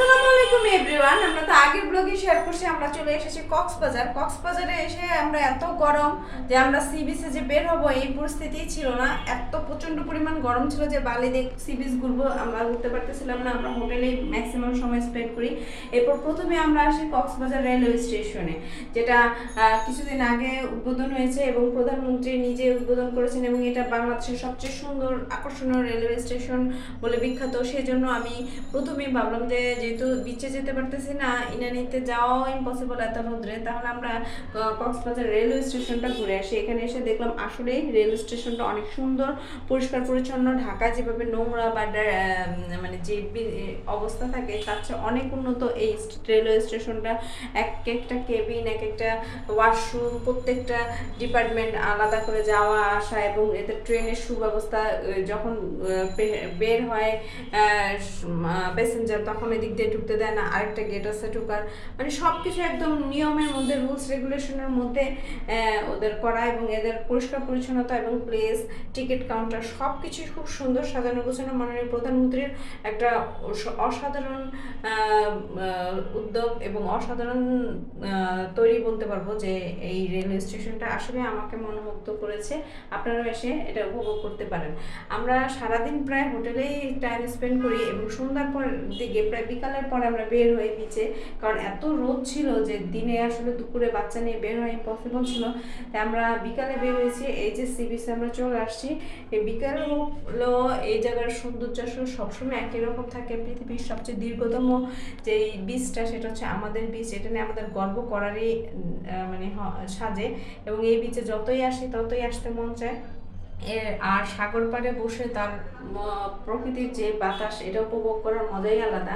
আসসালামু আলাইকুম এভরিওয়ান। আমরা তো আগের ব্লগে শেয়ার করছি আমরা চলে এসেছি কক্সবাজারে এসে আমরা এত গরম যে আমরা সি বিচে যে বের হব এই পরিস্থিতি ছিল না। এত প্রচন্ড পরিমাণ গরম ছিল যে বালিতে সি বিচ ঘুরবো আমরা ঘুরতে পারতেছিলাম না। আমরা হোটেলে ম্যাক্সিমাম সময় স্পেন্ড করি। এরপর প্রথমে আমরা আসি কক্সবাজার রেলওয়ে স্টেশনে, যেটা কিছুদিন আগে উদ্বোধন হয়েছে এবং প্রধানমন্ত্রী নিজে উদ্বোধন করেছেন এবং এটা বাংলাদেশের সবচেয়ে সুন্দর আকর্ষণীয় রেলওয়ে স্টেশন বলে বিখ্যাত। সেজন্য আমি প্রথমেই ভাবলাম যে যেহেতু বিচে যেতে পারতেছি না, ইনানিতে যাওয়াও ইম্পসিবল এত রোদ্রে, তাহলে আমরা কক্সবাজার রেলওয়ে স্টেশনটা ঘুরে আসি। এখানে এসে দেখলাম আসলেই রেলওয়ে স্টেশনটা অনেক সুন্দর, পরিষ্কার পরিচ্ছন্ন। ঢাকা যেভাবে নোংরা বা মানে যে অবস্থা থাকে তার চেয়ে অনেক উন্নত এই রেলওয়ে স্টেশনটা। এক একটা কেবিন, এক একটা ওয়াশরুম, প্রত্যেকটা ডিপার্টমেন্ট আলাদা করে যাওয়া আসা এবং এতে ট্রেনের সুব্যবস্থা। যখন বের হয় প্যাসেঞ্জার তখন এদিক দিয়ে ঢুকতে দেয় না, আরেকটা গেট আছে ঢোকার, মানে সব কিছু একদম নিয়মের মধ্যে, রুলস রেগুলেশনের মধ্যে ওদের করা। এবং এদের পরিষ্কার পরিচ্ছন্নতা এবং প্লেস, টিকিট কাউন্টার সব কিছুই খুব সুন্দর সাজানো গোছানো। মাননীয় প্রধানমন্ত্রীর একটা অসাধারণ উদ্যোগ এবং অসাধারণ তৈরি বলতে পারবো যে এই রেলওয়ে স্টেশনটা আসলে আমাকে মনোমুগ্ধ করেছে। আপনারাও এসে এটা উপভোগ করতে পারেন। আমরা সারাদিন প্রায় হোটেলেই টাইম স্পেন্ড করি এবং সন্ধ্যার পর দিকে প্রায় বিকালের পর আমরা বের হই বিচে, কারণ এত রোদ ছিল যে দিনে আসলে দুপুরে বাচ্চা নিয়ে বের হওয়া ইম্পসিবল ছিল। তাই আমরা বিকালে বের হয়েছি। এই যে সি বিচে আমরা চলে আসছি। এই বিকাল হলো এই জায়গার সৌন্দর্য আসলে সবসময় একই রকম থাকে। পৃথিবীর সবচেয়ে দীর্ঘতম যে বিচটা সেটা হচ্ছে আমাদের বিচ। এটা নিয়ে আমাদের গর্ব করারই মানে সাজে এবং এই বিচে যতই আসি ততই আসতে মন চায়। আর সাগর পাড়ে বসে তার প্রকৃতির যে বাতাস এটা উপভোগ করার মজাই আলাদা।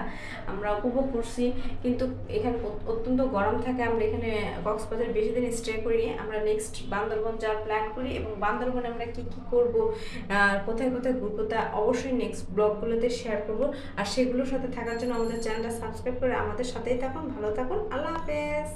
আমরা উপভোগ করছি, কিন্তু এখানে অত্যন্ত গরম থাকে। আমরা এখানে কক্সবাজার বেশি দিন স্টে করিনি। আমরা নেক্সট বান্দরবন যাওয়ার প্ল্যান করি এবং বান্দরবনে আমরা কি কি করব, কোথায় কোথায় ঘুরবো তা অবশ্যই নেক্সট ব্লগগুলোতে শেয়ার করব। আর সেগুলোর সাথে থাকার জন্য আমাদের চ্যানেলটা সাবস্ক্রাইব করে আমাদের সাথেই থাকুন। ভালো থাকুন। আল্লাহ হাফেজ।